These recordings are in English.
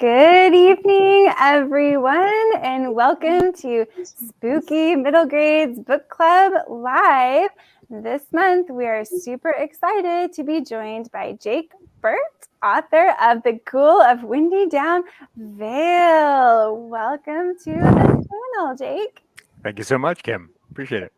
Good evening, everyone, and welcome to Spooky Middle Grades Book Club Live. This month, we are super excited to be joined by Jake Burt, author of The GHOUL of Windydown Vale. Welcome to the channel, Jake. Thank you so much, Kim. Appreciate it.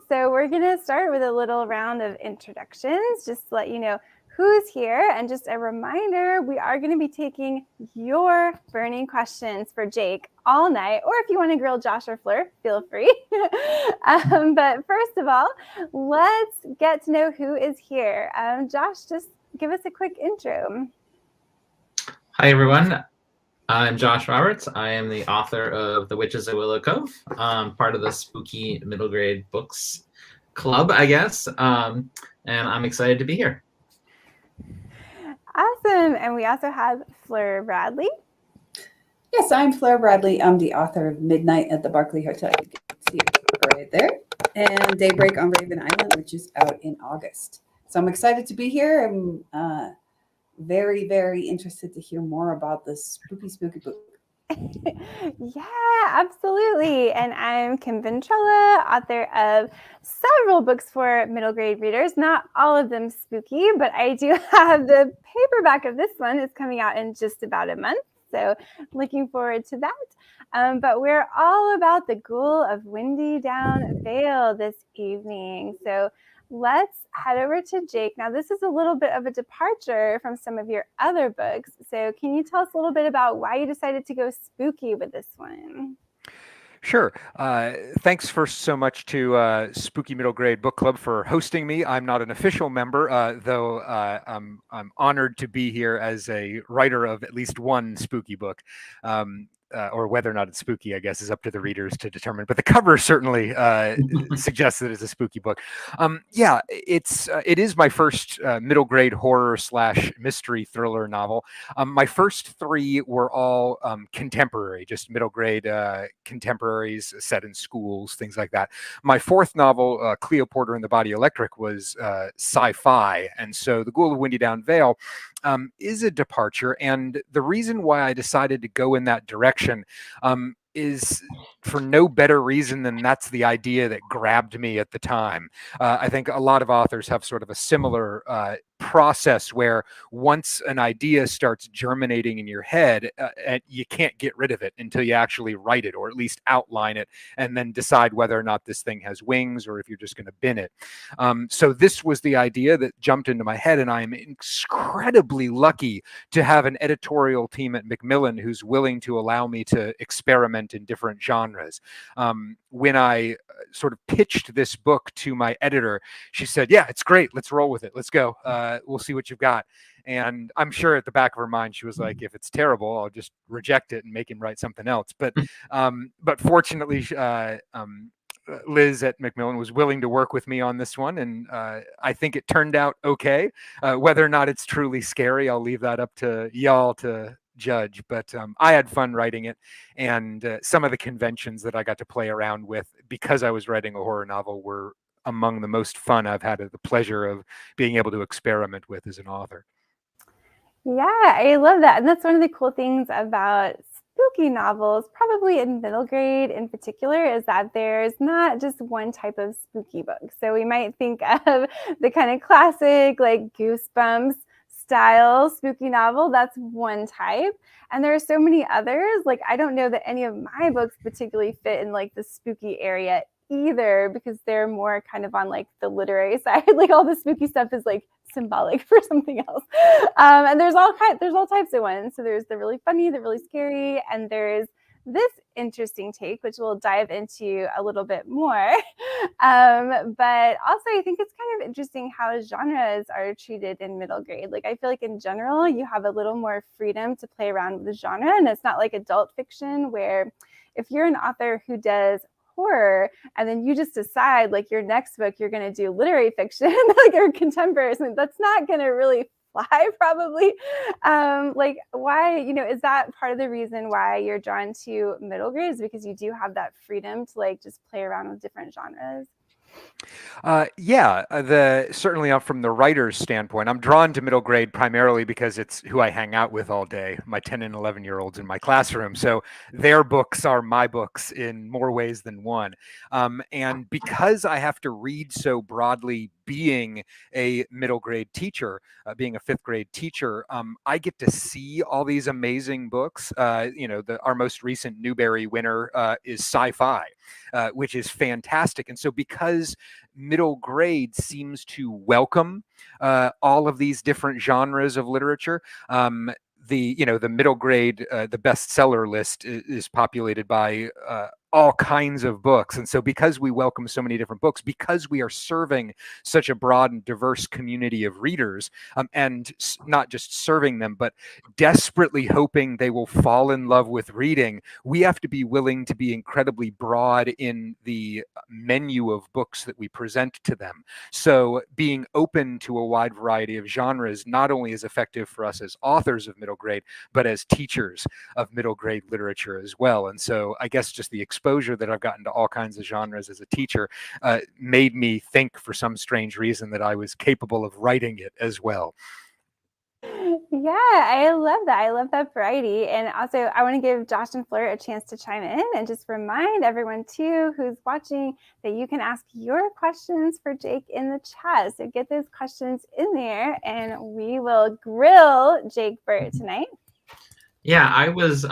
So we're going to start with a little round of introductions, just to let you know who's here. And just a reminder, we are going to be taking your burning questions for Jake all night. Or if you want to grill Josh or Fleur, feel free. But first of all, let's get to know who is here. Josh, just give us a quick intro. Hi, everyone. I'm Josh Roberts. I am the author of The Witches of Willow Cove, part of the Spooky Middle Grade Books Club, I guess. And I'm excited to be here. Awesome. And we also have Fleur Bradley. Yes, I'm Fleur Bradley. I'm the author of Midnight at the Barclay Hotel. You can see it right there. And Daybreak on Raven Island, which is out in August. So I'm excited to be here. I'm very, very interested to hear more about this spooky book. Yeah, absolutely. And I'm Kim Ventrella, author of several books for middle grade readers, not all of them spooky, but I do have the paperback of this one. It's coming out in just about a month. So looking forward to that. But we're all about the GHOUL of Windydown Vale this evening. So let's head over to Jake. Now, this is a little bit of a departure from some of your other books. So can you tell us a little bit about why you decided to go spooky with this one? Sure. Thanks first so much to Spooky Middle Grade Book Club for hosting me. I'm not an official member, though I'm honored to be here as a writer of at least one spooky book. Or whether or not it's spooky, I guess, is up to the readers to determine. But the cover certainly suggests that it's a spooky book. Yeah, it is my first middle grade horror / mystery thriller novel. My first three were all contemporary, just middle grade contemporaries set in schools, things like that. My fourth novel, Cleopatra and the Body Electric, was sci-fi, and so The GHOUL of Windydown Vale is a departure. And the reason why I decided to go in that direction is for no better reason than that's the idea that grabbed me at the time. I think a lot of authors have sort of a similar process where once an idea starts germinating in your head, you can't get rid of it until you actually write it, or at least outline it, and then decide whether or not this thing has wings or if you're just going to bin it. So this was the idea that jumped into my head, and I am incredibly lucky to have an editorial team at Macmillan who's willing to allow me to experiment in different genres. When I sort of pitched this book to my editor, she said, "Yeah, it's great. Let's roll with it. Let's go. We'll see what you've got." And I'm sure at the back of her mind, she was like, if it's terrible, I'll just reject it and make him write something else. But fortunately, Liz at Macmillan was willing to work with me on this one. And I think it turned out okay. Whether or not it's truly scary, I'll leave that up to y'all to judge. But I had fun writing it. And some of the conventions that I got to play around with because I was writing a horror novel were among the most fun I've had the pleasure of being able to experiment with as an author. Yeah, I love that. And that's one of the cool things about spooky novels, probably in middle grade in particular, is that there's not just one type of spooky book. So we might think of the kind of classic, like Goosebumps style spooky novel. That's one type. And there are so many others. Like, I don't know that any of my books particularly fit in like the spooky area either, because they're more kind of on like the literary side. Like, all the spooky stuff is like symbolic for something else. And there's all types of ones. So there's the really funny, the really scary, and there's this interesting take, which we'll dive into a little bit more. But also, I think it's kind of interesting how genres are treated in middle grade. Like, I feel like in general, you have a little more freedom to play around with the genre, and it's not like adult fiction where if you're an author who does horror and then you just decide like your next book you're going to do literary fiction like or contemporary, that's not going to really fly probably. Like, why, is that part of the reason why you're drawn to middle grade, is because you do have that freedom to like just play around with different genres? Certainly from the writer's standpoint, I'm drawn to middle grade primarily because it's who I hang out with all day, my 10 and 11-year-olds in my classroom. So their books are my books in more ways than one. And because I have to read so broadly, being a middle grade teacher, being a fifth grade teacher, I get to see all these amazing books. Our most recent Newbery winner is sci-fi, which is fantastic. And so because middle grade seems to welcome all of these different genres of literature, the middle grade, the bestseller list is populated by all kinds of books. And so because we welcome so many different books, because we are serving such a broad and diverse community of readers, and not just serving them, but desperately hoping they will fall in love with reading, we have to be willing to be incredibly broad in the menu of books that we present to them. So being open to a wide variety of genres not only is effective for us as authors of middle grade, but as teachers of middle grade literature as well. And so I guess just the exposure that I've gotten to all kinds of genres as a teacher made me think for some strange reason that I was capable of writing it as well. Yeah, I love that. I love that variety. And also, I want to give Josh and Fleur a chance to chime in and just remind everyone, too, who's watching, that you can ask your questions for Jake in the chat. So get those questions in there, and we will grill Jake Burt tonight. Yeah, I was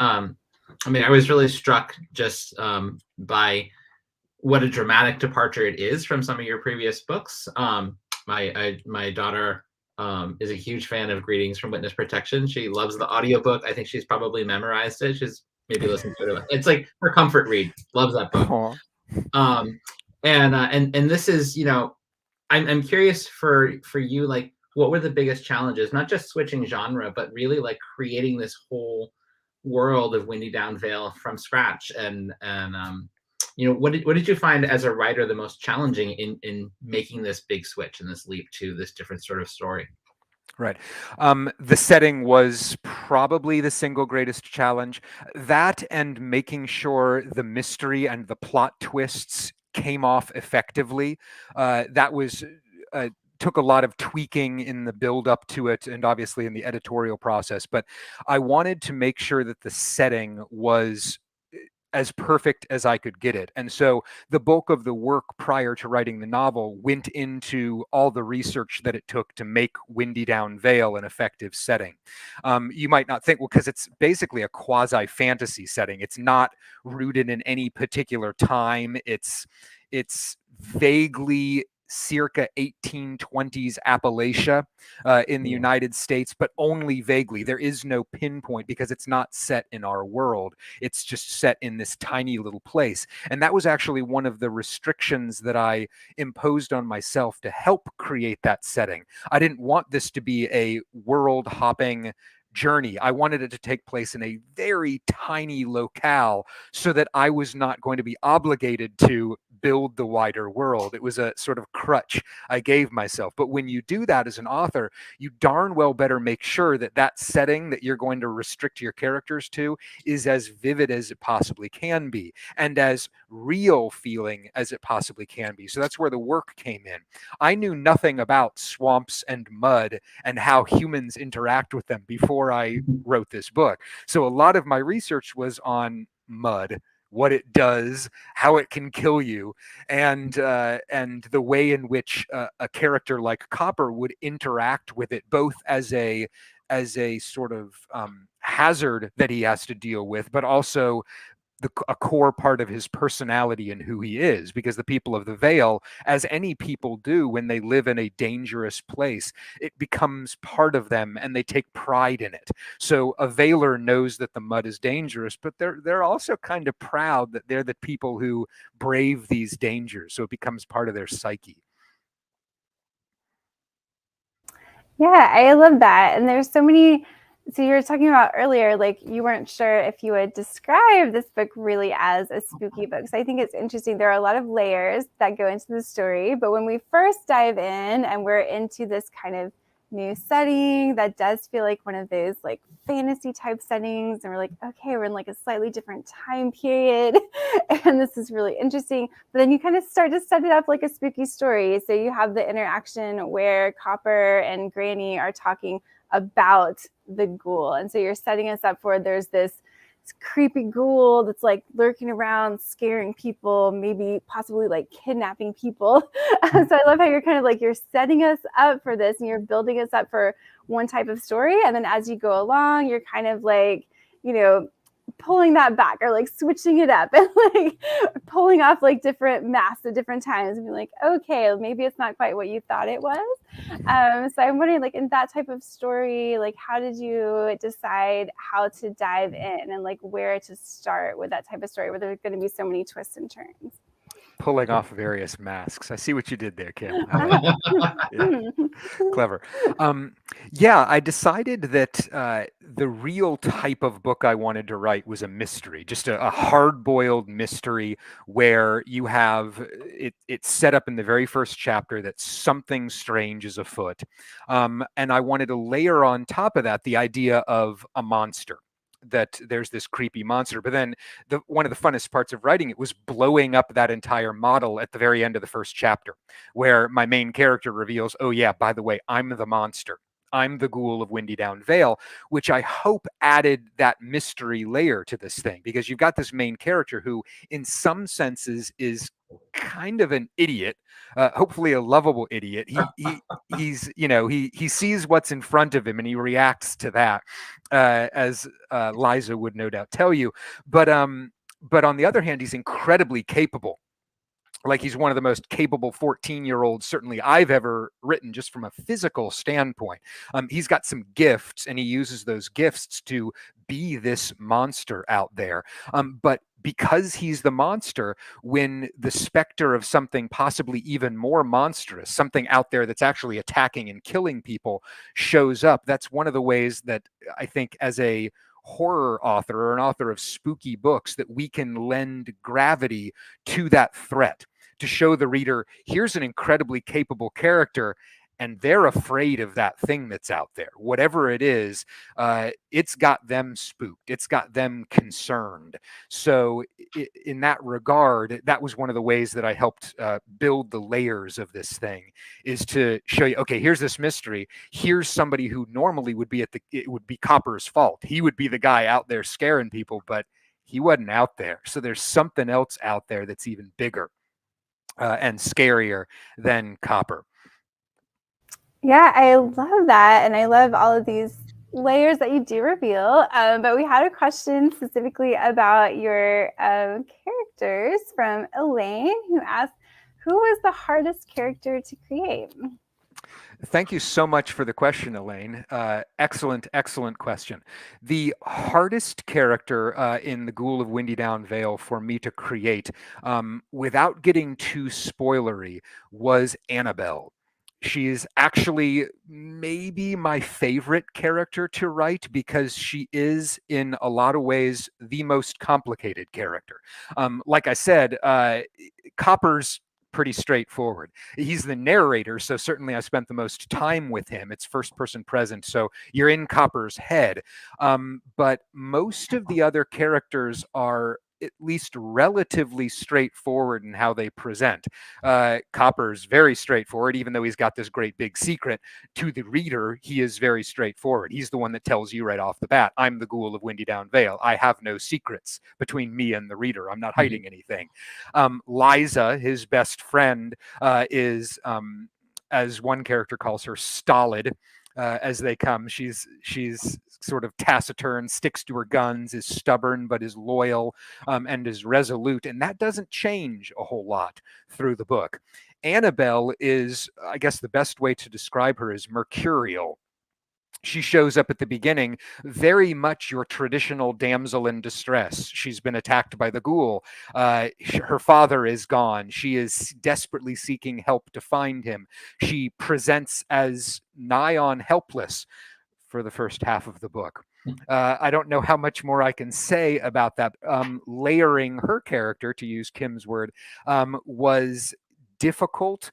really struck just by what a dramatic departure it is from some of your previous books. My daughter is a huge fan of Greetings from Witness Protection. She loves the audiobook. I think she's probably memorized it. She's maybe listened to it. It's like her comfort read. Loves that book. And this is, I'm curious for you, like, what were the biggest challenges? Not just switching genre, but really like creating this whole world of Windy Down Vale from scratch. And what did you find as a writer the most challenging in making this big switch and this leap to this different sort of story? Right. The setting was probably the single greatest challenge. That and making sure the mystery and the plot twists came off effectively. That was took a lot of tweaking in the build up to it and obviously in the editorial process. But I wanted to make sure that the setting was as perfect as I could get it. And so the bulk of the work prior to writing the novel went into all the research that it took to make Windy Down Vale an effective setting. You might not think, well, because it's basically a quasi-fantasy setting. It's not rooted in any particular time. It's vaguely circa 1820s Appalachia in the United States, but only vaguely. There is no pinpoint because it's not set in our world. It's just set in this tiny little place. And that was actually one of the restrictions that I imposed on myself to help create that setting. I didn't want this to be a world-hopping journey. I wanted it to take place in a very tiny locale so that I was not going to be obligated to build the wider world. It was a sort of crutch I gave myself. But when you do that as an author, you darn well better make sure that that setting that you're going to restrict your characters to is as vivid as it possibly can be and as real feeling as it possibly can be. So that's where the work came in. I knew nothing about swamps and mud and how humans interact with them before I wrote this book. So a lot of my research was on mud, what it does, how it can kill you, and the way in which a character like Copper would interact with it, both as a sort of hazard that he has to deal with, but also a core part of his personality and who he is, because the people of the Vale, as any people do when they live in a dangerous place, it becomes part of them and they take pride in it. So a Valer knows that the mud is dangerous, but they're also kind of proud that they're the people who brave these dangers. So it becomes part of their psyche. Yeah, I love that. And there's so many. So you were talking about earlier, like you weren't sure if you would describe this book really as a spooky book. So I think it's interesting. There are a lot of layers that go into the story. But when we first dive in and we're into this kind of new setting that does feel like one of those like fantasy type settings, and we're like, okay, we're in like a slightly different time period and this is really interesting. But then you kind of start to set it up like a spooky story. So you have the interaction where Copper and Granny are talking about the ghoul, and so you're setting us up for there's this creepy ghoul that's like lurking around, scaring people, maybe possibly like kidnapping people. So I love how you're kind of like, you're setting us up for this and you're building us up for one type of story. And then as you go along, you're kind of like, you know, pulling that back or like switching it up and like pulling off like different masks at different times and be like, okay, maybe it's not quite what you thought it was. So I'm wondering, like in that type of story, like how did you decide how to dive in and like where to start with that type of story where there's going to be so many twists and turns? Pulling off various masks. I see what you did there, Kim. Yeah. Clever. Yeah, I decided that the real type of book I wanted to write was a mystery, just a hard-boiled mystery where you have it's set up in the very first chapter that something strange is afoot. And I wanted to layer on top of that the idea of a monster, that there's this creepy monster. But then one of the funnest parts of writing it was blowing up that entire model at the very end of the first chapter, where my main character reveals, oh yeah, by the way, I'm the monster. I'm the ghoul of Windydown Vale, which I hope added that mystery layer to this thing, because you've got this main character who, in some senses, is kind of an idiot, hopefully a lovable idiot. He's he sees what's in front of him and he reacts to that, as Liza would no doubt tell you. But on the other hand, he's incredibly capable. Like he's one of the most capable 14-year-olds certainly I've ever written, just from a physical standpoint. He's got some gifts and he uses those gifts to be this monster out there. But because he's the monster, when the specter of something possibly even more monstrous, something out there that's actually attacking and killing people, shows up, that's one of the ways that I think, as a horror author or an author of spooky books, that we can lend gravity to that threat, to show the reader, here's an incredibly capable character and they're afraid of that thing that's out there. Whatever it is, it's got them spooked. It's got them concerned. So in that regard, that was one of the ways that I helped build the layers of this thing, is to show you, okay, here's this mystery. Here's somebody who normally would be it would be Copper's fault. He would be the guy out there scaring people, but he wasn't out there. So there's something else out there that's even bigger and scarier than Copper. Yeah, I love that. And I love all of these layers that you do reveal. But we had a question specifically about your characters from Elaine, who asked, who was the hardest character to create? Thank you so much for the question, Elaine. Excellent question. The hardest character in the Ghoul of Windydown Vale for me to create, without getting too spoilery, was Annabelle. She's actually maybe my favorite character to write, because she is, in a lot of ways, the most complicated character. Like I said, Copper's pretty straightforward. He's the narrator, so certainly I spent the most time with him. It's first person present, so you're in Copper's head. But most of the other characters are at least relatively straightforward in how they present. Copper's very straightforward, even though he's got this great big secret. To the reader, he is very straightforward. He's the one that tells you right off the bat, I'm the Ghoul of Windydown Vale. I have no secrets between me and the reader. I'm not hiding anything. Liza, his best friend, is, as one character calls her, stolid. As they come, she's sort of taciturn, sticks to her guns, is stubborn but is loyal, and is resolute, and that doesn't change a whole lot through the book. Annabelle is, I guess the best way to describe her is mercurial. She shows up at the beginning very much your traditional damsel in distress. She's been attacked by the ghoul. Her father is gone. She is desperately seeking help to find him. She presents as nigh on helpless for the first half of the book. I don't know how much more I can say about that. Layering her character, to use Kim's word, was difficult,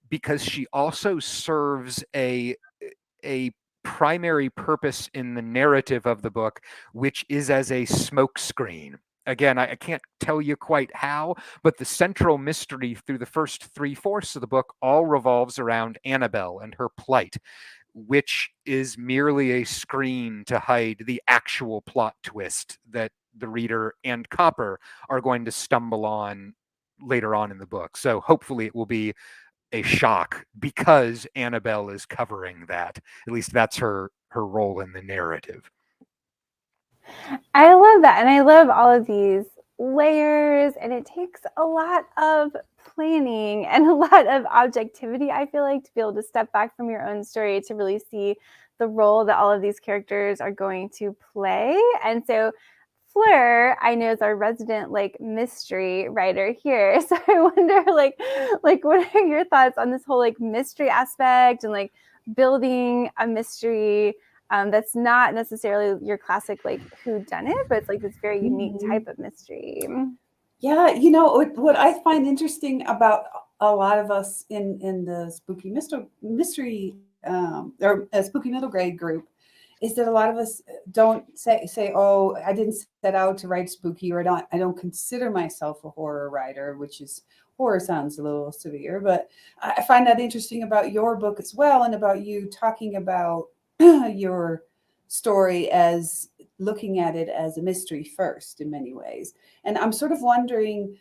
because she also serves a primary purpose in the narrative of the book, which is as a smokescreen. Again, I can't tell you quite how, but the central mystery through the first 3/4 of the book all revolves around Annabelle and her plight, which is merely a screen to hide the actual plot twist that the reader and Copper are going to stumble on later on in the book. So hopefully it will be a shock because Annabelle is covering that. At least that's her role in the narrative. I love that. And I love all of these layers, and it takes a lot of planning and a lot of objectivity, I feel like, to be able to step back from your own story to really see the role that all of these characters are going to play. And so Fleur, I know, is our resident like mystery writer here. So I wonder like what are your thoughts on this whole like mystery aspect and like building a mystery that's not necessarily your classic like whodunit, but it's like this very unique type of mystery. Yeah, you know what I find interesting about a lot of us in the spooky mystery or spooky middle grade group is that a lot of us don't say, oh, I didn't set out to write spooky, or I don't consider myself a horror writer, which is, horror sounds a little severe, but I find that interesting about your book as well, and about you talking about your story as looking at it as a mystery first in many ways. And I'm sort of wondering,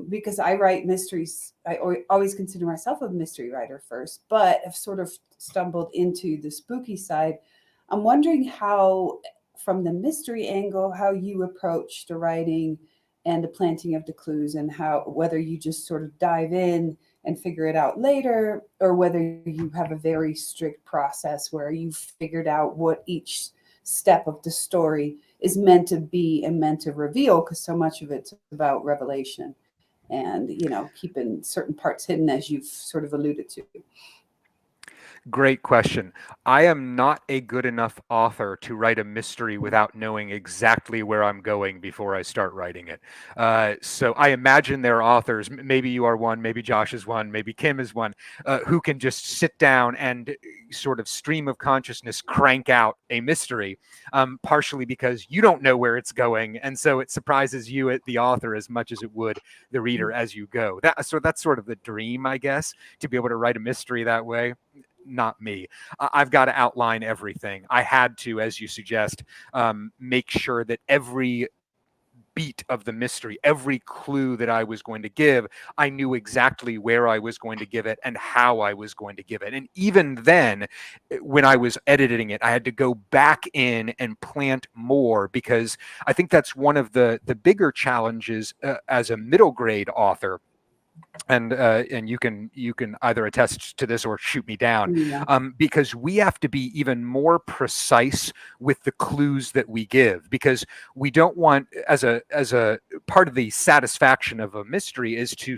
because I write mysteries, I always consider myself a mystery writer first, but I've sort of stumbled into the spooky side. I'm wondering how, from the mystery angle, how you approach the writing and the planting of the clues, and whether you just sort of dive in and figure it out later, or whether you have a very strict process where you've figured out what each step of the story is meant to be and meant to reveal, because so much of it's about revelation and, you know, keeping certain parts hidden, as you've sort of alluded to. Great question. I am not a good enough author to write a mystery without knowing exactly where I'm going before I start writing it. So I imagine there are authors, maybe you are one, maybe Josh is one, maybe Kim is one, who can just sit down and sort of stream of consciousness crank out a mystery, partially because you don't know where it's going. And so it surprises you, the author, as much as it would the reader as you go. So that's sort of the dream, I guess, to be able to write a mystery that way. Not me. I've got to outline everything. I had to, as you suggest, make sure that every beat of the mystery, every clue that I was going to give, I knew exactly where I was going to give it and how I was going to give it. And even then, when I was editing it, I had to go back in and plant more, because I think that's one of the bigger challenges as a middle grade author. And you can either attest to this or shoot me down, because we have to be even more precise with the clues that we give, because we don't want, as a part of the satisfaction of a mystery is to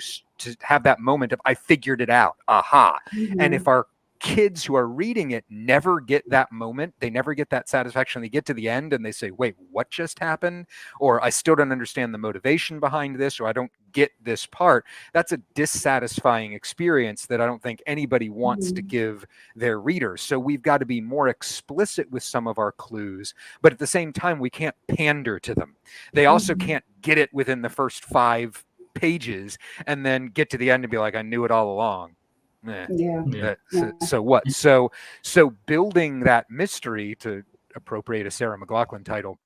have that moment of I figured it out, aha. And if our kids who are reading it never get that moment, they never get that satisfaction, they get to the end and they say, wait, what just happened? Or I still don't understand the motivation behind this, or I don't get this part. That's a dissatisfying experience that I don't think anybody wants to give their readers. So we've got to be more explicit with some of our clues, but at the same time, we can't pander to them. They also can't get it within the first 5 pages and then get to the end and be like, I knew it all along. So what? So building that mystery, to appropriate a Sarah McLachlan title,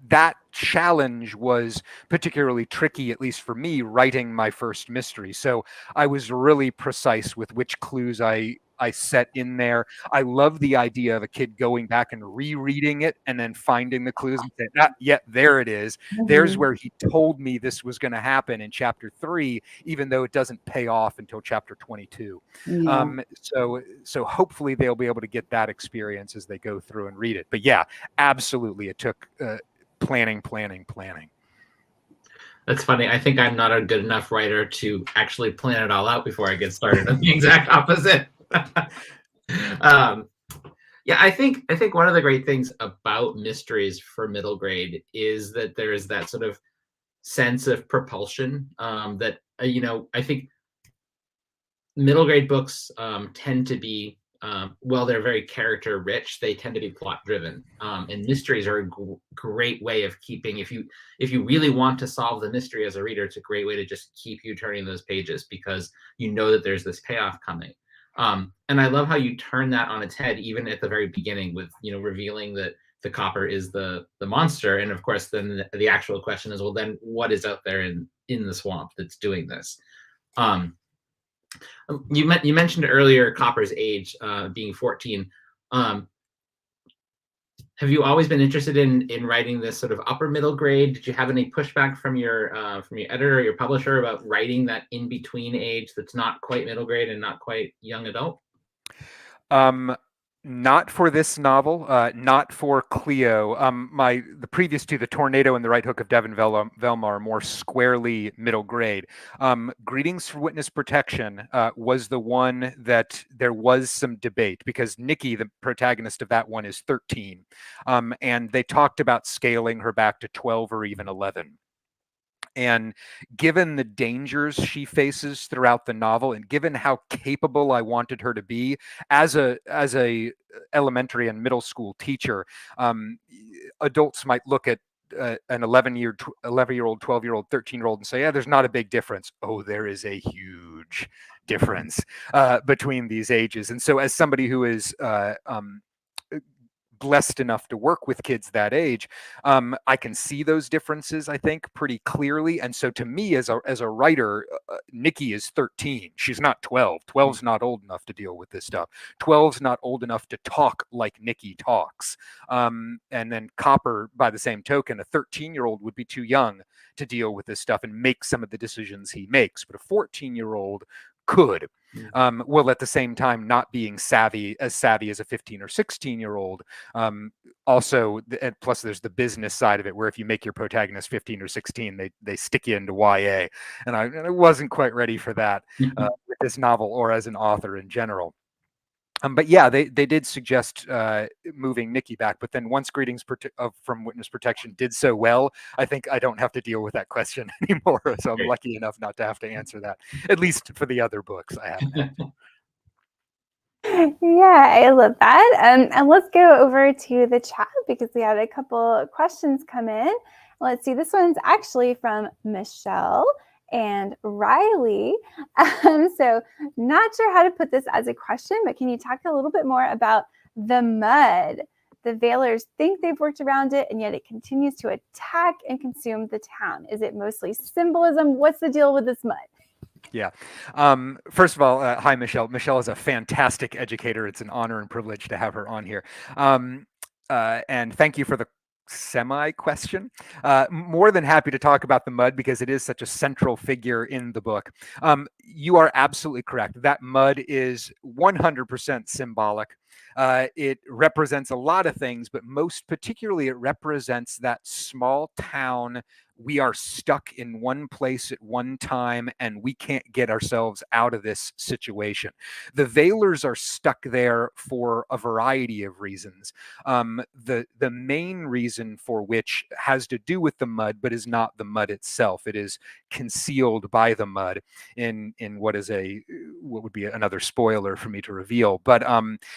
that challenge was particularly tricky, at least for me, writing my first mystery. So I was really precise with which clues I set in there. I love the idea of a kid going back and rereading it and then finding the clues and saying, yeah, there it is. There's where he told me this was going to happen in chapter 3, even though it doesn't pay off until chapter 22. So hopefully they'll be able to get that experience as they go through and read it. But yeah, absolutely, it took planning. That's funny. I think I'm not a good enough writer to actually plan it all out before I get started. I'm the exact opposite. Yeah, I think one of the great things about mysteries for middle grade is that there is that sort of sense of propulsion that I think middle grade books tend to be, well, they're very character rich. They tend to be plot driven, and mysteries are a great way of keeping. If you really want to solve the mystery as a reader, it's a great way to just keep you turning those pages because you know that there's this payoff coming. And I love how you turn that on its head, even at the very beginning, with revealing that the copper is the monster, and of course, then the actual question is, well, then what is out there in the swamp that's doing this? You mentioned earlier Copper's age being 14. Have you always been interested in writing this sort of upper middle grade? Did you have any pushback from your editor or your publisher about writing that in between age that's not quite middle grade and not quite young adult? Not for this novel, not for Cleo. The previous two, The Tornado and The Right Hook of Devon Velma, are more squarely middle grade. Greetings for Witness Protection was the one that there was some debate because Nikki, the protagonist of that one, is 13. And they talked about scaling her back to 12 or even 11. And given the dangers she faces throughout the novel, and given how capable I wanted her to be as a elementary and middle school teacher, adults might look at an 11-year-old, 12-year-old, 13-year-old and say, yeah, there's not a big difference. Oh, there is a huge difference between these ages. And so as somebody who is blessed enough to work with kids that age, I can see those differences, I think, pretty clearly. And so to me, as a writer, Nikki is 13. She's not 12. 12's not old enough to deal with this stuff. 12's not old enough to talk like Nikki talks. And then Copper, by the same token, a 13-year-old would be too young to deal with this stuff and make some of the decisions he makes. But a 14-year-old could. While at the same time not being savvy as a 15 or 16-year-old. Also, and plus there's the business side of it, where if you make your protagonist 15 or 16, they stick you into YA, and I wasn't quite ready for that with this novel or as an author in general. But yeah, they did suggest moving Nikki back, but then once Greetings from Witness Protection did so well, I think I don't have to deal with that question anymore. So I'm lucky enough not to have to answer that, at least for the other books I haven't. Yeah, I love that. And let's go over to the chat because we had a couple questions come in. Let's see, this one's actually from Michelle and Riley. So not sure how to put this as a question, but can you talk a little bit more about the mud? The Valers think they've worked around it, and yet it continues to attack and consume the town. Is it mostly symbolism? What's the deal with this mud? Yeah. First of all, hi, Michelle. Michelle is a fantastic educator. It's an honor and privilege to have her on here. And thank you for the semi-question. More than happy to talk about the mud because it is such a central figure in the book. You are absolutely correct. That mud is 100% symbolic. It represents a lot of things, but most particularly it represents that small town. We are stuck in one place at one time, and we can't get ourselves out of this situation. The Valers are stuck there for a variety of reasons. The main reason for which has to do with the mud, but is not the mud itself. It is concealed by the mud in what would be another spoiler for me to reveal. But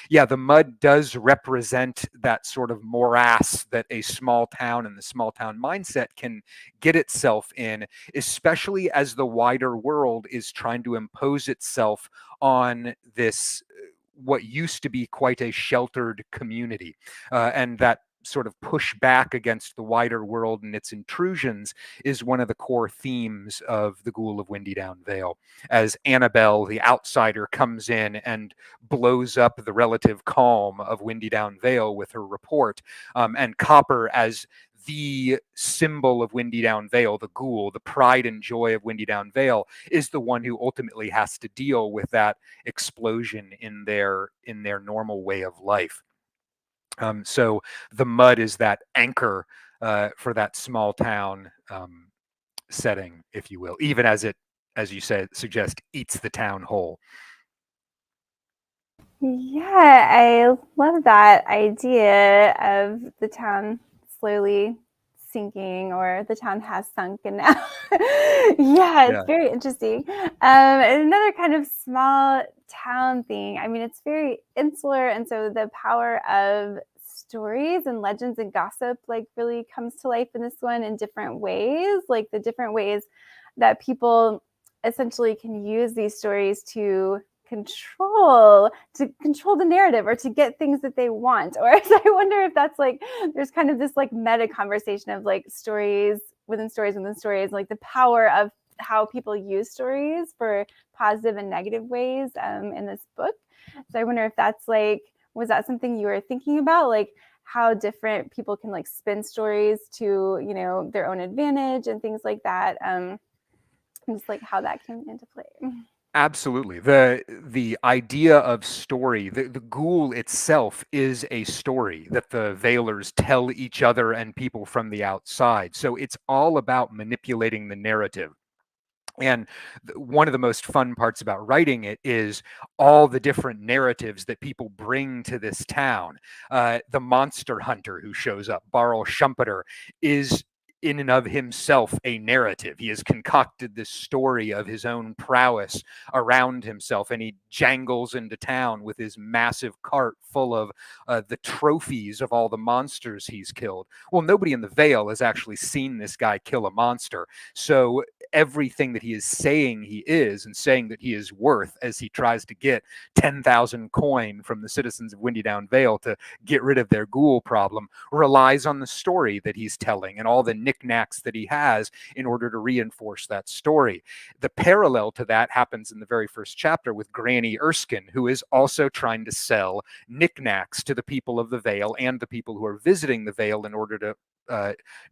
yeah, the mud does represent that sort of morass that a small town and the small town mindset can get itself in, especially as the wider world is trying to impose itself on this, what used to be quite a sheltered community. And that sort of push back against the wider world and its intrusions is one of the core themes of the GHOUL of Windydown Vale, as Annabelle, the outsider, comes in and blows up the relative calm of Windydown Vale with her report, and Copper, as the symbol of Windydown Vale, the ghoul, the pride and joy of Windydown Vale, is the one who ultimately has to deal with that explosion in their normal way of life. So the mud is that anchor for that small town setting, if you will, even as it, as you said, suggest, eats the town whole. Yeah, I love that idea of the town slowly sinking, or the town has sunk, and now, yeah, it's very interesting. Another kind of small town thing. I mean, it's very insular, and so the power of stories and legends and gossip like really comes to life in this one in different ways, like the different ways that people essentially can use these stories to control the narrative, or to get things that they want. Or I wonder if that's like, there's kind of this like meta conversation of like stories within stories within stories, like the power of how people use stories for positive and negative ways in this book. So I wonder if that's like, was that something you were thinking about, like how different people can like spin stories to, you know, their own advantage and things like that, just like how that came into play? Absolutely. The idea of story, the ghoul itself is a story that the Veilers tell each other and people from the outside. So it's all about manipulating the narrative. And one of the most fun parts about writing it is all the different narratives that people bring to this town. The monster hunter who shows up, Barl Schumpeter, is in and of himself a narrative. He has concocted this story of his own prowess around himself, and he jangles into town with his massive cart full of the trophies of all the monsters he's killed. Well, nobody in the Vale has actually seen this guy kill a monster, so everything that he is saying he is, and saying that he is worth, as he tries to get 10,000 coin from the citizens of Windydown Vale to get rid of their ghoul problem, relies on the story that he's telling and all the knickknacks that he has in order to reinforce that story. The parallel to that happens in the very first chapter with Granny Erskine, who is also trying to sell knickknacks to the people of the Vale and the people who are visiting the Vale in order to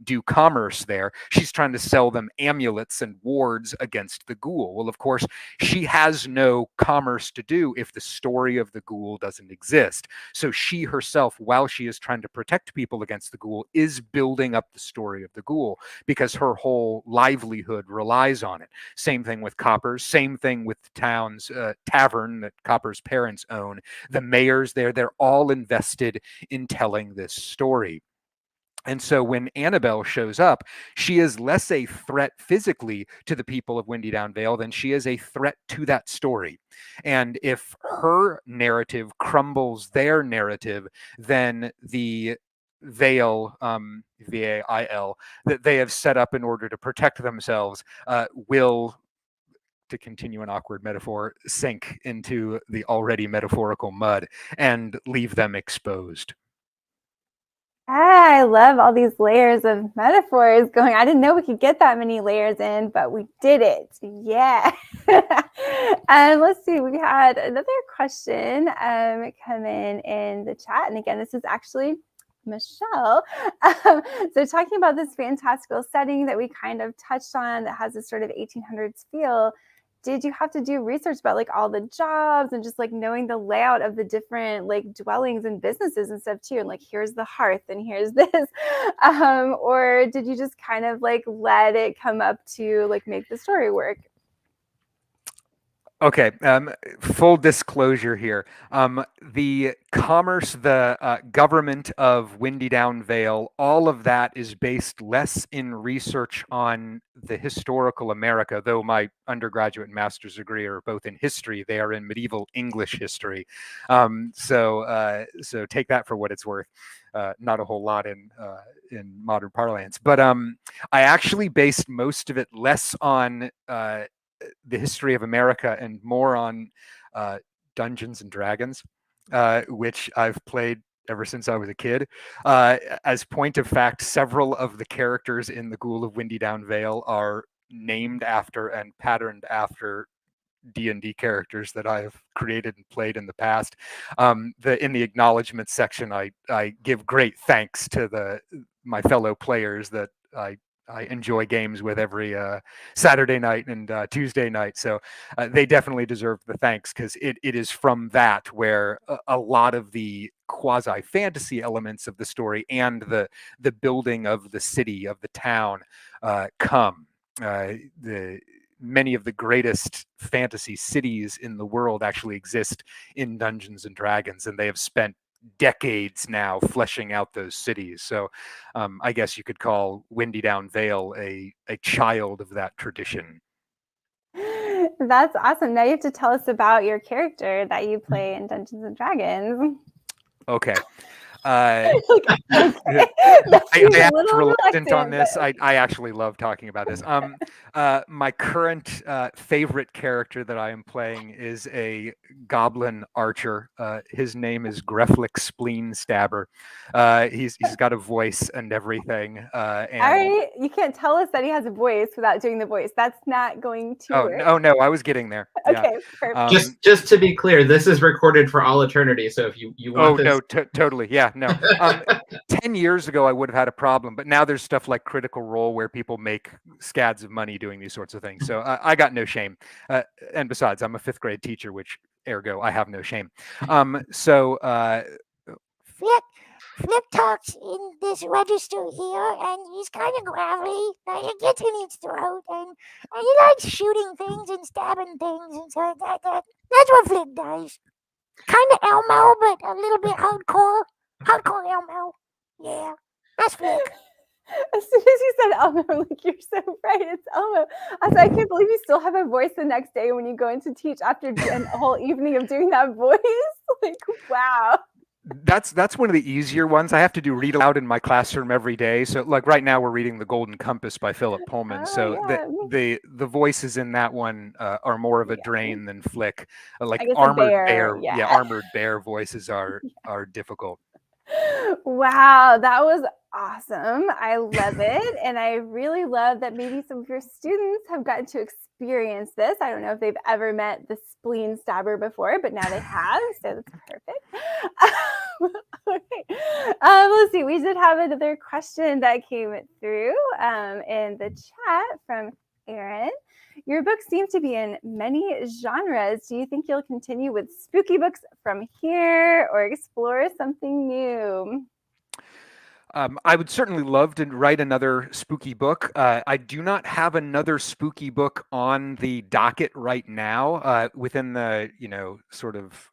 do commerce there. She's trying to sell them amulets and wards against the ghoul. Well, of course, she has no commerce to do if the story of the ghoul doesn't exist. So she herself, while she is trying to protect people against the ghoul, is building up the story of the ghoul because her whole livelihood relies on it. Same thing with Copper's, same thing with the town's tavern that Copper's parents own. The mayor's there, they're all invested in telling this story. And so when Annabelle shows up, she is less a threat physically to the people of Windydown Vale than she is a threat to that story. And if her narrative crumbles their narrative, then the Vale, V-A-I-L, that they have set up in order to protect themselves will, to continue an awkward metaphor, sink into the already metaphorical mud and leave them exposed. I love all these layers of metaphors going. I didn't know we could get that many layers in, but we did it. Yeah. And let's see, we had another question come in the chat. And again, this is actually Michelle. So talking about this fantastical setting that we kind of touched on that has this sort of 1800s feel, did you have to do research about like all the jobs and just like knowing the layout of the different like dwellings and businesses and stuff too? And like, here's the hearth and here's this. Or did you just kind of like let it come up to like make the story work? Okay, full disclosure here. The commerce, the government of Windydown Vale, all of that is based less in research on the historical America, though my undergraduate and master's degree are both in history. They are in medieval English history. So take that for what it's worth. Not a whole lot in modern parlance. But I actually based most of it less on the history of America and more on Dungeons and Dragons, which I've played ever since I was a kid. As point of fact, several of the characters in the Ghoul of Windydown Vale are named after and patterned after D&D characters that I have created and played in the past. In the acknowledgement section, I give great thanks to my fellow players that I enjoy games with every Saturday night and Tuesday night. So they definitely deserve the thanks, because it is from that where a lot of the quasi-fantasy elements of the story and the building of the city, of the town, come. Many of the greatest fantasy cities in the world actually exist in Dungeons and Dragons, and they have spent decades now fleshing out those cities. So I guess you could call Windydown Vale a child of that tradition. That's awesome. Now you have to tell us about your character that you play in Dungeons and Dragons. Okay. Like, okay. I a act little reluctant on reluctant, this. but- I actually love talking about this. My current favorite character that I am playing is a goblin archer. His name is Greflick Spleen Stabber. He's got a voice and everything. And All right, you can't tell us that he has a voice without doing the voice. That's not going to work. Oh no, I was getting there. Yeah. Okay, perfect. Just to be clear, this is recorded for all eternity. So if you want this, no, totally, yeah, no. 10 years ago, I would have had a problem, but now there's stuff like Critical Role where people make scads of money doing these sorts of things. So I got no shame. And besides, I'm a 5th grade teacher, which ergo I have no shame. Flip talks in this register here, and he's kind of gravelly. It gets in his throat, and he likes shooting things and stabbing things, and so that's what Flip does. Kind of Elmo, but a little bit hardcore. Hardcore Elmo. Yeah, that's Flip. As soon as you said Elmo, I'm like, you're so right, it's Elmo. I can't believe you still have a voice the next day when you go in to teach after a whole evening of doing that voice. Like, wow. That's one of the easier ones. I have to do read aloud in my classroom every day. So like right now we're reading The Golden Compass by Philip Pullman. The voices in that one are more of a drain than Flick. Like Armored Bear. Yeah, Armored Bear voices are difficult. Wow, that was awesome. I love it. And I really love that maybe some of your students have gotten to experience this. I don't know if they've ever met the Spleen Stabber before, but now they have. So that's perfect. Okay. Let's see. We did have another question that came through in the chat from Aaron. Your books seem to be in many genres. Do you think you'll continue with spooky books from here or explore something new? I would certainly love to write another spooky book. I do not have another spooky book on the docket right now. Within the, sort of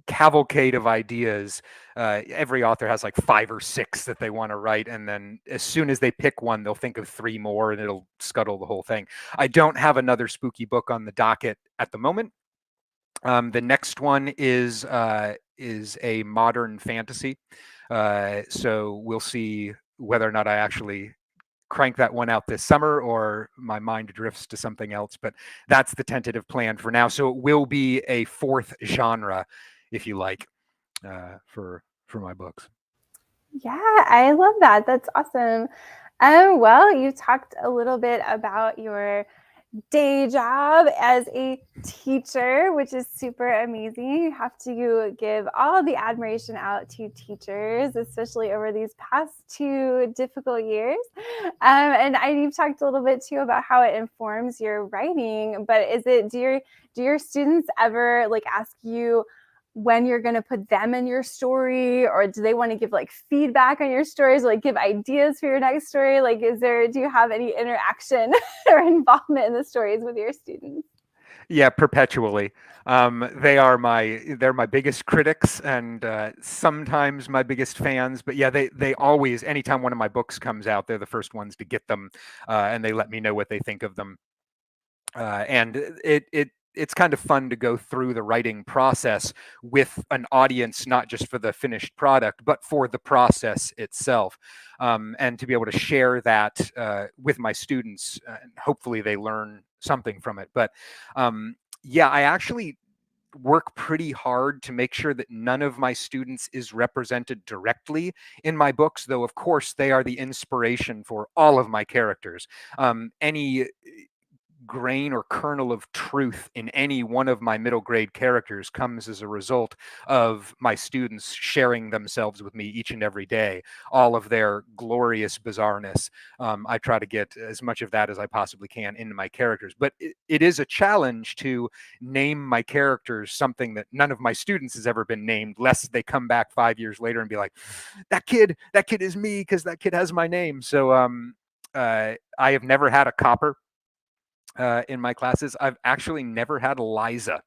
cavalcade of ideas, every author has like 5 or 6 that they want to write, and then as soon as they pick one, they'll think of 3 more and it'll scuttle the whole thing. I don't have another spooky book on the docket at the moment. The next one is a modern fantasy, so we'll see whether or not I actually crank that one out this summer or my mind drifts to something else, but that's the tentative plan for now. So it will be a 4th genre, if you like, for my books. Yeah, I love that. That's awesome. Well, you talked a little bit about your day job as a teacher, which is super amazing. You have to give all the admiration out to teachers, especially over these past 2 difficult years. And you've talked a little bit too about how it informs your writing, but do your students ever like ask you when you're going to put them in your story, or do they want to give like feedback on your stories, like give ideas for your next story? Like, do you have any interaction or involvement in the stories with your students? Yeah, perpetually. They're my biggest critics and sometimes my biggest fans. But yeah, they always, anytime one of my books comes out, they're the first ones to get them, and they let me know what they think of them. And it's kind of fun to go through the writing process with an audience, not just for the finished product, but for the process itself. And to be able to share that with my students, and hopefully they learn something from it. But yeah, I actually work pretty hard to make sure that none of my students is represented directly in my books, though of course they are the inspiration for all of my characters. Any grain or kernel of truth in any one of my middle grade characters comes as a result of my students sharing themselves with me each and every day, all of their glorious bizarreness. I try to get as much of that as I possibly can into my characters, but it is a challenge to name my characters something that none of my students has ever been named, lest they come back 5 years later and be like, that kid is me because that kid has my name. So I have never had a copper in my classes. I've actually never had Eliza.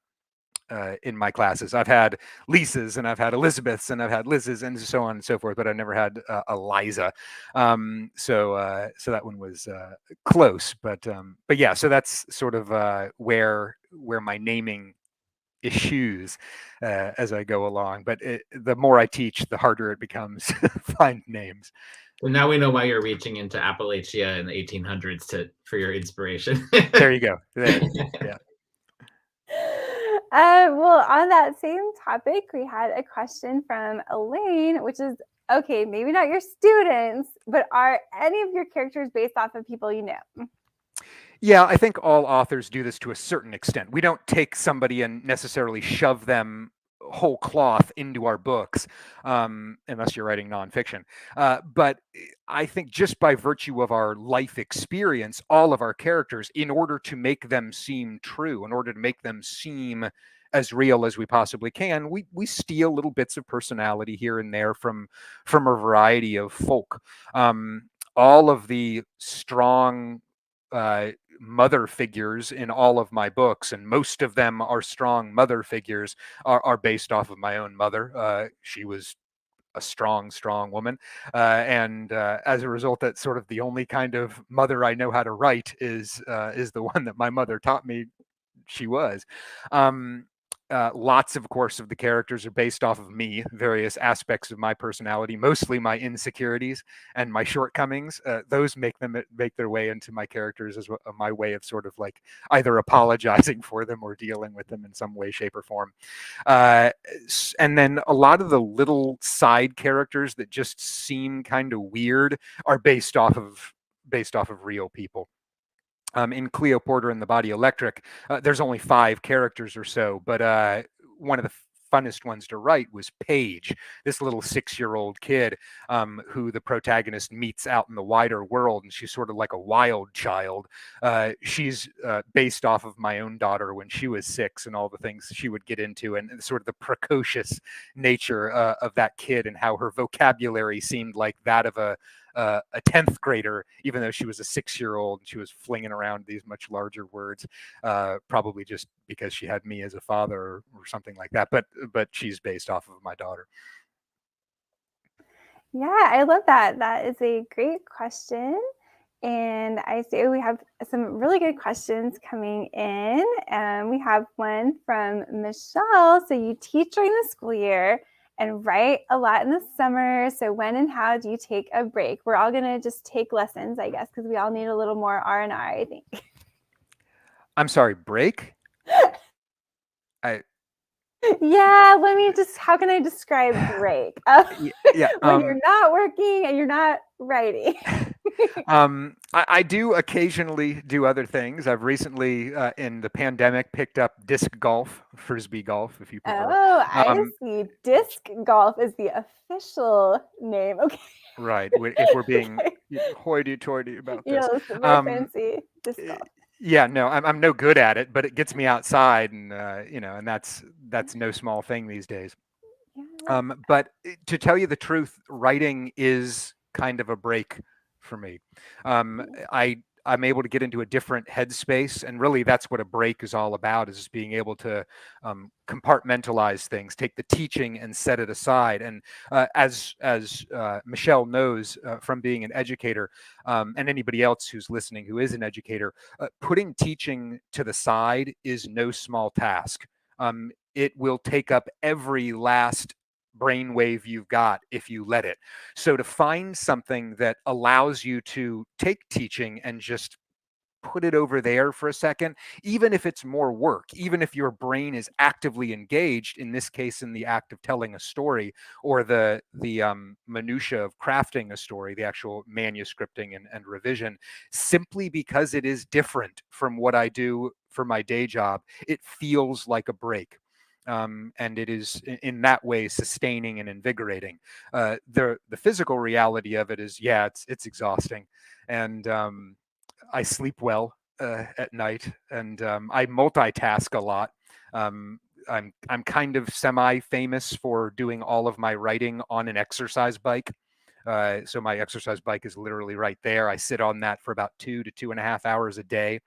in my classes. I've had Lisa's and I've had Elizabeth's and I've had Liz's and so on and so forth, but I've never had a Liza. So that one was close, but yeah. So that's sort of where my naming issues as I go along. But the more I teach, the harder it becomes to find names. Well, now we know why you're reaching into Appalachia in the 1800s for your inspiration. There you go. Yeah. Well, on that same topic, we had a question from Elaine, which is, okay, maybe not your students, but are any of your characters based off of people you know? Yeah, I think all authors do this to a certain extent. We don't take somebody and necessarily shove them whole cloth into our books, unless you're writing nonfiction. But I think just by virtue of our life experience, all of our characters, in order to make them seem true, in order to make them seem as real as we possibly can, we steal little bits of personality here and there from a variety of folk. All of the strong mother figures in all of my books, and most of them are strong mother figures, are based off of my own mother. She was a strong woman, and as a result, that's sort of the only kind of mother I know how to write is the one that my mother taught me she was. Lots, of course, of the characters are based off of me, various aspects of my personality, mostly my insecurities and my shortcomings. Those make their way into my characters as my way of sort of like either apologizing for them or dealing with them in some way, shape, or form. And then a lot of the little side characters that just seem kind of weird are based off of real people. In Cleo Porter and the Body Electric, there's only 5 characters or so, but one of the funnest ones to write was Paige, this little 6-year-old kid who the protagonist meets out in the wider world, and she's sort of like a wild child. She's based off of my own daughter when she was 6 and all the things she would get into, and sort of the precocious nature of that kid and how her vocabulary seemed like that of a 10th grader, even though she was a 6-year-old and she was flinging around these much larger words, probably just because she had me as a father or something like that. But she's based off of my daughter. Yeah, I love that. That is a great question. And I see we have some really good questions coming in. We have one from Michelle. So you teach during the school year and write a lot in the summer. So when and how do you take a break? We're all going to just take lessons, I guess, because we all need a little more R&R, I think. I'm sorry, break? Yeah, let me just, how can I describe break? Yeah, when you're not working and you're not writing. I do occasionally do other things. I've recently, in the pandemic, picked up disc golf, frisbee golf, if you prefer. Oh, I see. Disc golf is the official name. Okay. Right. If we're being hoity-toity about this. Yes, very fancy. Disc golf. Yeah, no, I'm no good at it, but it gets me outside, and and that's no small thing these days. Yeah. But to tell you the truth, writing is kind of a break for me. I'm able to get into a different headspace, and really that's what a break is all about, is just being able to compartmentalize things, take the teaching and set it aside. And as Michelle knows from being an educator, and anybody else who's listening who is an educator, putting teaching to the side is no small task. It will take up every last brainwave you've got if you let it. So to find something that allows you to take teaching and just put it over there for a second, even if it's more work, even if your brain is actively engaged, in this case in the act of telling a story, or the minutia of crafting a story, the actual manuscripting and revision, simply because it is different from what I do for my day job, it feels like a break. And it is in that way sustaining and invigorating. The physical reality of it is, yeah, it's exhausting, and I sleep well at night, and I multitask a lot. I'm kind of semi-famous for doing all of my writing on an exercise bike. So my exercise bike is literally right there. I sit on that for about 2 to 2.5 hours a day,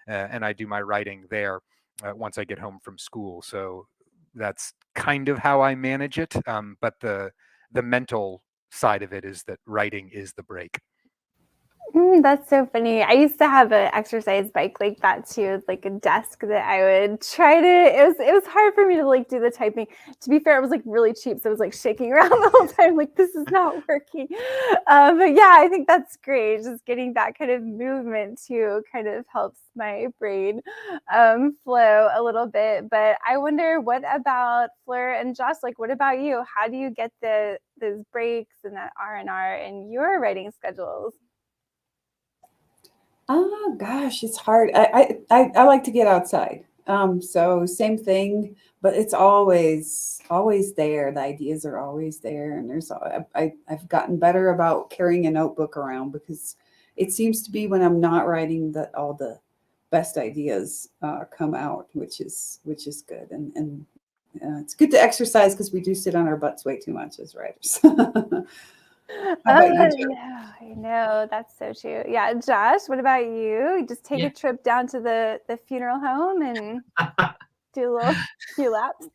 and I do my writing there once I get home from school. So that's kind of how I manage it. But the mental side of it is that writing is the break. That's so funny. I used to have an exercise bike like that too, like a desk that I would try to. It was hard for me to like do the typing. To be fair, it was like really cheap, so I was like shaking around the whole time, like this is not working. But yeah, I think that's great. Just getting that kind of movement too kind of helps my brain flow a little bit. But I wonder, what about Fleur and Josh? Like, what about you? How do you get those breaks and that R&R in your writing schedules? Oh gosh, it's hard. I like to get outside. So same thing, but it's always there. The ideas are always there, and I've gotten better about carrying a notebook around, because it seems to be when I'm not writing that all the best ideas come out, which is good. And it's good to exercise, because we do sit on our butts way too much as writers. How about you, Joe? No, I know. That's so true. Yeah, Josh, what about you? You just take Yeah. a trip down to the funeral home and do a little few laps?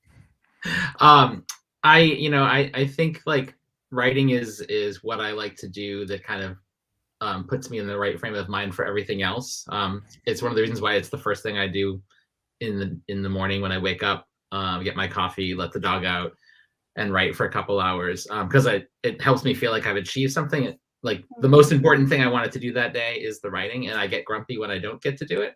I think like writing is what I like to do, that kind of puts me in the right frame of mind for everything else. It's one of the reasons why it's the first thing I do in the morning when I wake up, get my coffee, let the dog out, and write for a couple hours, because it helps me feel like I've achieved something. Like the most important thing I wanted to do that day is the writing, and I get grumpy when I don't get to do it.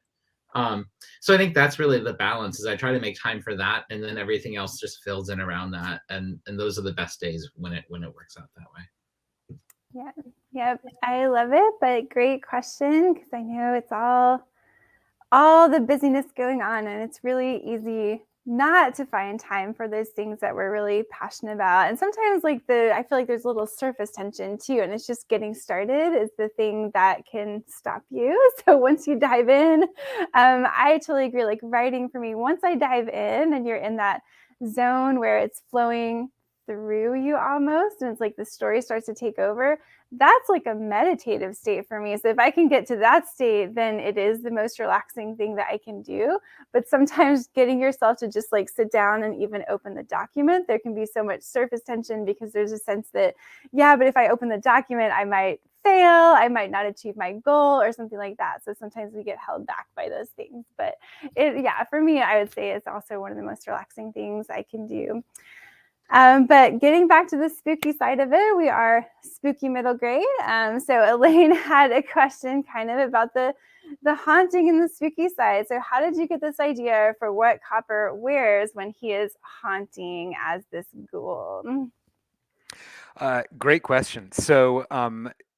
So I think that's really the balance, is I try to make time for that, and then everything else just fills in around that. And those are the best days when it works out that way. Yeah. Yep. I love it, but great question, because I know it's all the busyness going on, and it's really easy not to find time for those things that we're really passionate about. And sometimes like I feel like there's a little surface tension too, and it's just getting started is the thing that can stop you. So once you dive in, I totally agree. Like writing for me, once I dive in and you're in that zone where it's flowing through you almost, and it's like the story starts to take over, that's like a meditative state for me. So if I can get to that state, then it is the most relaxing thing that I can do. But sometimes getting yourself to just like sit down and even open the document, there can be so much surface tension, because there's a sense that, yeah, but if I open the document, I might fail, I might not achieve my goal or something like that. So sometimes we get held back by those things. But for me, I would say it's also one of the most relaxing things I can do. But getting back to the spooky side of it, we are spooky middle grade. So Elaine had a question kind of about the haunting and the spooky side. So how did you get this idea for what Copper wears when he is haunting as this ghoul? Great question. So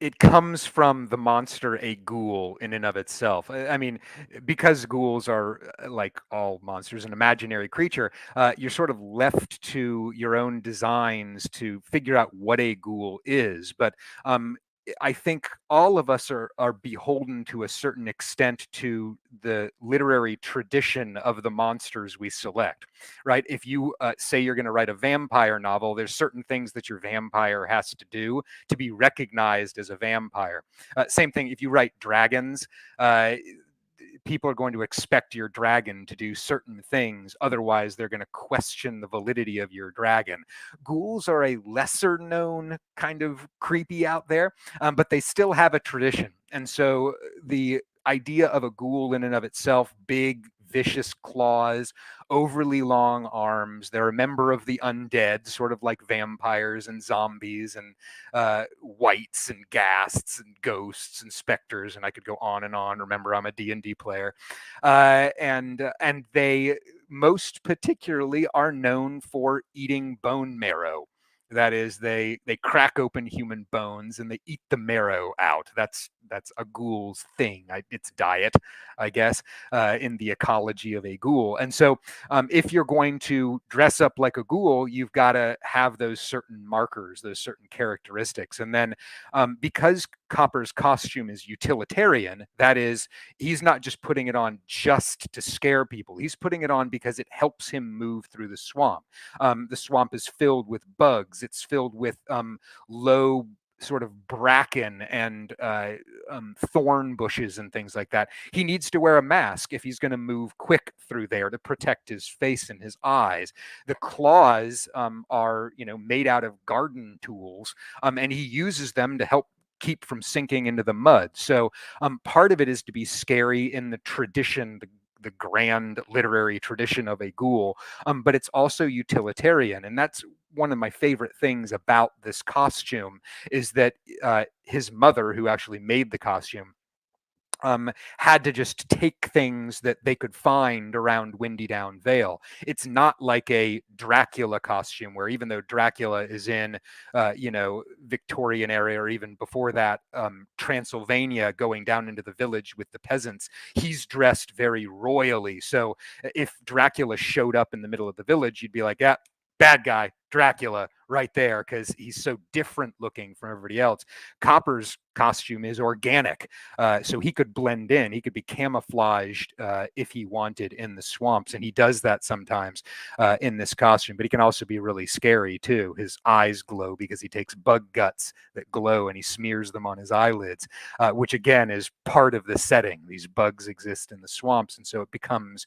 it comes from the monster, a ghoul, in and of itself. I mean, because ghouls are, like all monsters, an imaginary creature, you're sort of left to your own designs to figure out what a ghoul is. But I think all of us are beholden to a certain extent to the literary tradition of the monsters we select, right? If you say you're going to write a vampire novel, there's certain things that your vampire has to do to be recognized as a vampire. Same thing if you write dragons. People are going to expect your dragon to do certain things. Otherwise, they're going to question the validity of your dragon. Ghouls are a lesser known kind of creepy out there, but they still have a tradition. And so the idea of a ghoul in and of itself, big, vicious claws, overly long arms. They're a member of the undead, sort of like vampires and zombies and wights and ghasts and ghosts and specters, and I could go on and on. Remember, I'm a D&D player. And they most particularly are known for eating bone marrow. That is, they crack open human bones and they eat the marrow out. That's a ghoul's thing. It's diet, I guess, in the ecology of a ghoul. And so if you're going to dress up like a ghoul, you've got to have those certain markers, those certain characteristics. And then because Copper's costume is utilitarian, that is, he's not just putting it on just to scare people. He's putting it on because it helps him move through the swamp. The swamp is filled with bugs. It's filled with low sort of bracken and thorn bushes and things like that. He needs to wear a mask if he's going to move quick through there to protect his face and his eyes. The claws are, made out of garden tools, and he uses them to help keep from sinking into the mud. So part of it is to be scary in the tradition, the grand literary tradition of a ghoul, but it's also utilitarian. And that's one of my favorite things about this costume, is that his mother, who actually made the costume, had to just take things that they could find around Windydown Vale. It's not like a Dracula costume, where even though Dracula is in, Victorian area, or even before that, Transylvania, going down into the village with the peasants, he's dressed very royally. So if Dracula showed up in the middle of the village, you'd be like, yeah, bad guy, Dracula, right there, because he's so different looking from everybody else. Copper's costume is organic, so he could blend in. He could be camouflaged if he wanted in the swamps, and he does that sometimes in this costume. But he can also be really scary too. His eyes glow because he takes bug guts that glow and he smears them on his eyelids, which again is part of the setting. These bugs exist in the swamps, and so it becomes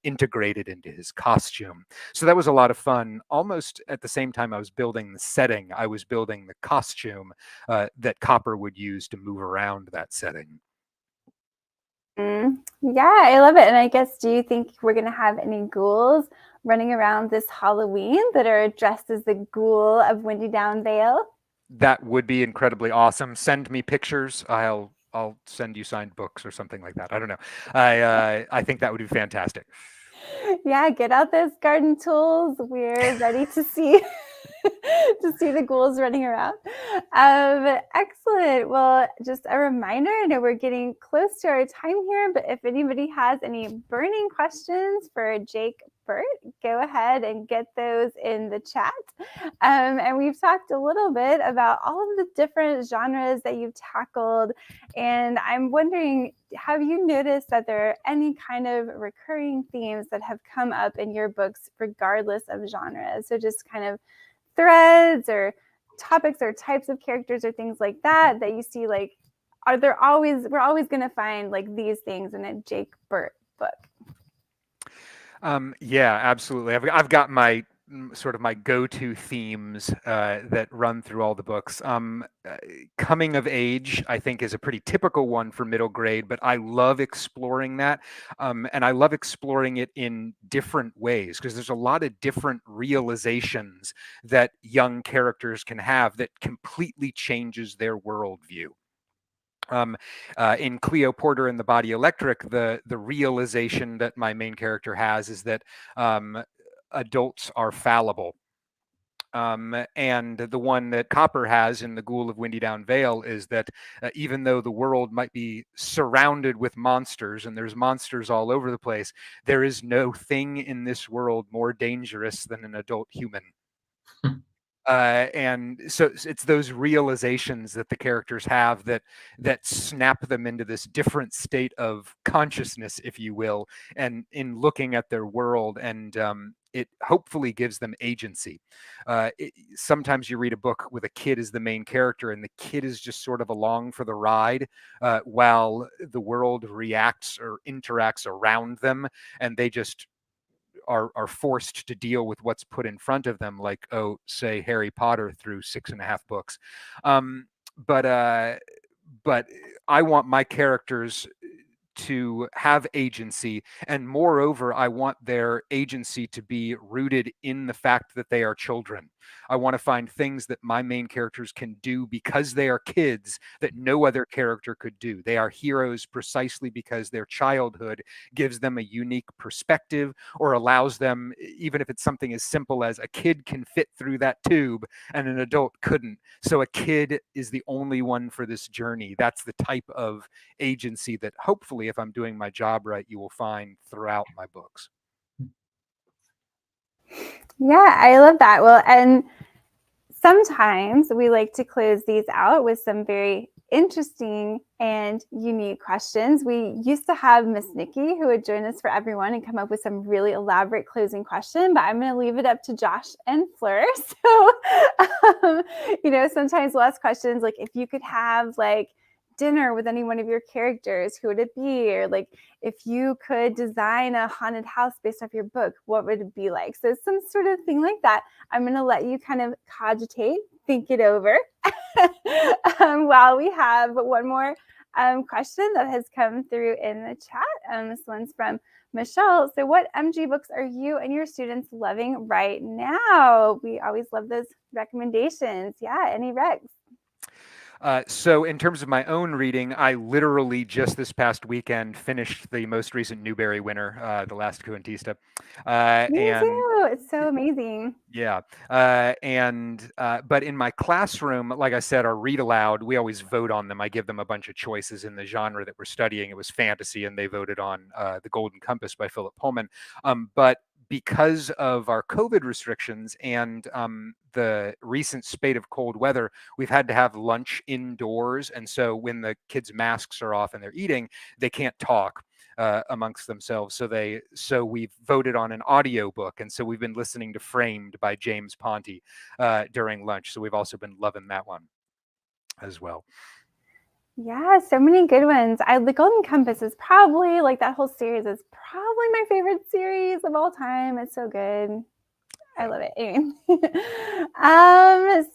integrated into his costume. So that was a lot of fun. Almost at the same time I was building the setting, I was building the costume that Copper would use to move around that setting. Yeah, I love it. And I guess, do you think we're going to have any ghouls running around this Halloween that are dressed as the Ghoul of Windydown Vale? That would be incredibly awesome. Send me pictures. I'll send you signed books or something like that. I don't know. I think that would be fantastic. Yeah, get out those garden tools. We're ready to see the ghouls running around. Excellent. Well, just a reminder, I know we're getting close to our time here, but if anybody has any burning questions for Jake Burt, go ahead and get those in the chat. And we've talked a little bit about all of the different genres that you've tackled. And I'm wondering, have you noticed that there are any kind of recurring themes that have come up in your books regardless of genre? So just kind of threads or topics or types of characters or things like that you see, like, we're always going to find like these things in a Jake Burt book? Yeah, absolutely. I've got my sort of my go-to themes that run through all the books. Coming of age, I think, is a pretty typical one for middle grade, but I love exploring that. And I love exploring it in different ways, because there's a lot of different realizations that young characters can have that completely changes their worldview. In Cleo Porter and the Body Electric, the realization that my main character has is that adults are fallible. And the one that Copper has in The Ghoul of Windydown Vale is that even though the world might be surrounded with monsters, and there's monsters all over the place, there is no thing in this world more dangerous than an adult human. And so it's those realizations that the characters have that snap them into this different state of consciousness, if you will, and in looking at their world, and it hopefully gives them agency. Sometimes you read a book with a kid as the main character, and the kid is just sort of along for the ride while the world reacts or interacts around them, and they just are forced to deal with what's put in front of them, like, say Harry Potter through 6.5 books. But I want my characters to have agency, and moreover, I want their agency to be rooted in the fact that they are children. I want to find things that my main characters can do because they are kids that no other character could do. They are heroes precisely because their childhood gives them a unique perspective, or allows them, even if it's something as simple as a kid can fit through that tube and an adult couldn't. So a kid is the only one for this journey. That's the type of agency that hopefully, if I'm doing my job right, you will find throughout my books. Yeah, I love that. Well, and sometimes we like to close these out with some very interesting and unique questions. We used to have Miss Nikki, who would join us for everyone and come up with some really elaborate closing question, but I'm going to leave it up to Josh and Fleur. So, sometimes we'll ask questions like, if you could have like dinner with any one of your characters, who would it be? Or like, if you could design a haunted house based off your book, what would it be like? So some sort of thing like that. I'm going to let you kind of cogitate, think it over while we have one more question that has come through in the chat. This one's from Michelle. So what MG books are you and your students loving right now? We always love those recommendations. Yeah, any recs? So in terms of my own reading, I literally just this past weekend finished the most recent Newbery winner, The Last Cuantista. Me too. It's so amazing. Yeah. But in my classroom, like I said, our read aloud, we always vote on them. I give them a bunch of choices in the genre that we're studying. It was fantasy, and they voted on The Golden Compass by Philip Pullman. But because of our COVID restrictions and the recent spate of cold weather, we've had to have lunch indoors. And so when the kids' masks are off and they're eating, they can't talk amongst themselves. So we've voted on an audio book. And so we've been listening to Framed by James Ponti during lunch. So we've also been loving that one as well. Yeah, so many good ones. The Golden Compass is probably, like, that whole series is probably my favorite series of all time. It's so good. I love it. Anyway.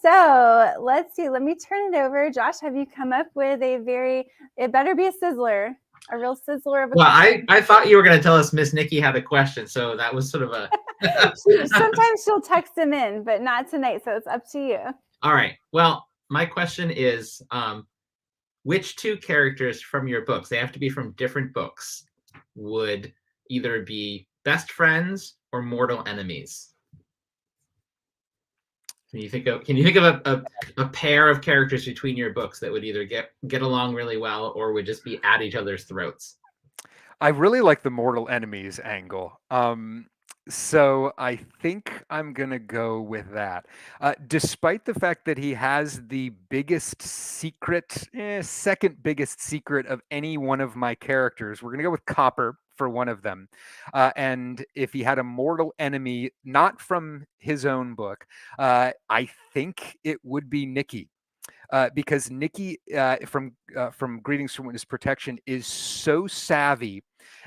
So let's see. Let me turn it over. Josh, have you come up with it better be a sizzler, a real sizzler of a question? I thought you were going to tell us Miss Nikki had a question, so that was sort of a... Sometimes she'll text him in, but not tonight, so it's up to you. All right. Well, my question is, which two characters from your books, they have to be from different books, would either be best friends or mortal enemies? Can you think of a pair of characters between your books that would either get along really well or would just be at each other's throats? I really like the mortal enemies angle. So I think I'm going to go with that. Despite the fact that he has the biggest secret, second biggest secret of any one of my characters, we're going to go with Copper for one of them. And if he had a mortal enemy, not from his own book, I think it would be Nikki. Because Nikki from Greetings from Witness Protection is so savvy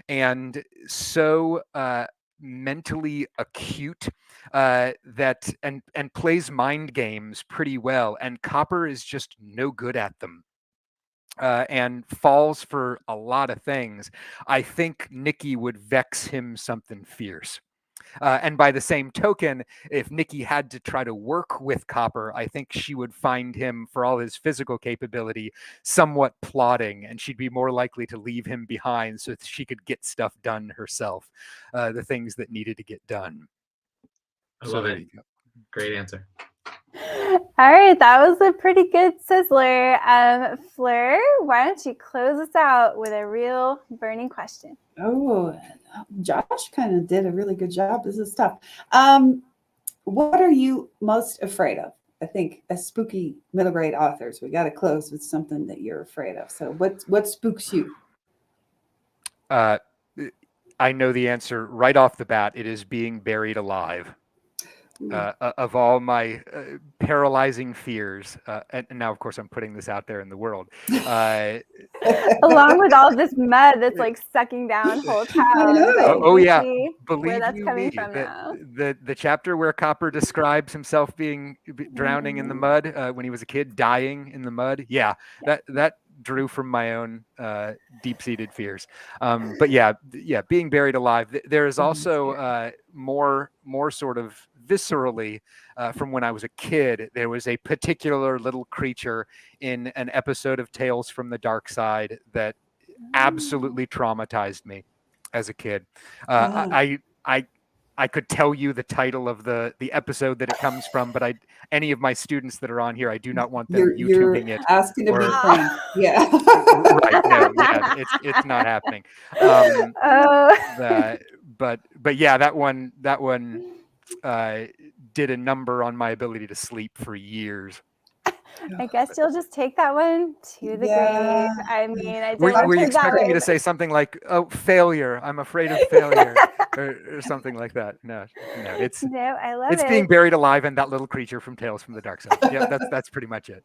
and so mentally acute that and plays mind games pretty well, and Copper is just no good at them. And falls for a lot of things. I think Nikki would vex him something fierce. And by the same token, if Nikki had to try to work with Copper, I think she would find him, for all his physical capability, somewhat plodding, and she'd be more likely to leave him behind so that she could get stuff done herself, the things that needed to get done. I love it. Great answer. All right, that was a pretty good sizzler. Fleur, why don't you close us out with a real burning question? Oh, Josh kind of did a really good job. This is tough. What are you most afraid of? I think as spooky middle grade authors, we got to close with something that you're afraid of. So what spooks you? I know the answer right off the bat. It is being buried alive. Of all my paralyzing fears, and now of course I'm putting this out there in the world, along with all this mud that's like sucking down whole town. Oh yeah, believe where that's you coming me, from now. The chapter where Copper describes himself drowning in the mud when he was a kid, dying in the mud. Yeah. That drew from my own deep-seated fears. But yeah, being buried alive. There is also more sort of viscerally from when I was a kid. There was a particular little creature in an episode of Tales from the Dark Side that absolutely traumatized me as a kid. I could tell you the title of the episode that it comes from, but any of my students that are on here, I do not want them YouTubing it. Asking to be pranked. Yeah. Right. No, yeah, it's not happening. But yeah, that one did a number on my ability to sleep for years. I guess you'll just take that one to the Yeah. grave. I mean, I don't Were, want were to you take that expecting me to one. say something like, "Oh, failure. I'm afraid of failure," or something like that? No, it's No, I love being it. buried alive and that little creature from Tales from the Dark Side. Yeah, that's pretty much it.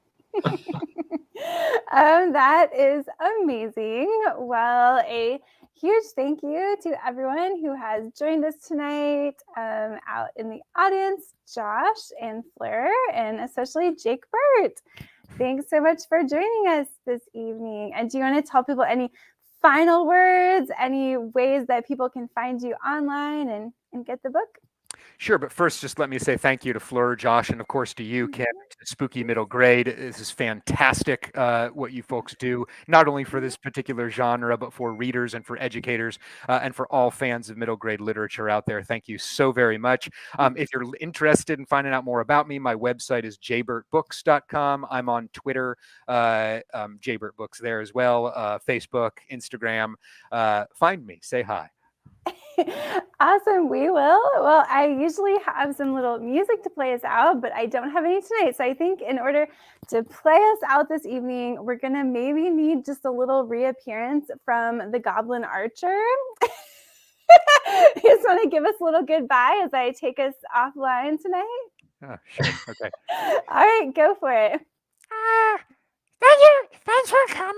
That is amazing. Well, a huge thank you to everyone who has joined us tonight out in the audience, Josh and Fleur, and especially Jake Burt. Thanks so much for joining us this evening. And do you want to tell people any final words, any ways that people can find you online and get the book? Sure, but first, just let me say thank you to Fleur, Josh, and of course to you, Kim, to Spooky Middle Grade. This is fantastic what you folks do, not only for this particular genre, but for readers and for educators and for all fans of middle grade literature out there. Thank you so very much. If you're interested in finding out more about me, my website is jburtbooks.com. I'm on Twitter, jburtbooks there as well, Facebook, Instagram. Find me, say hi. Awesome, we will. Well, I usually have some little music to play us out, but I don't have any tonight. So I think in order to play us out this evening, we're going to maybe need just a little reappearance from the Goblin Archer. You just want to give us a little goodbye as I take us offline tonight? Oh, sure. Okay. All right, go for it. Thank you. Thanks for coming.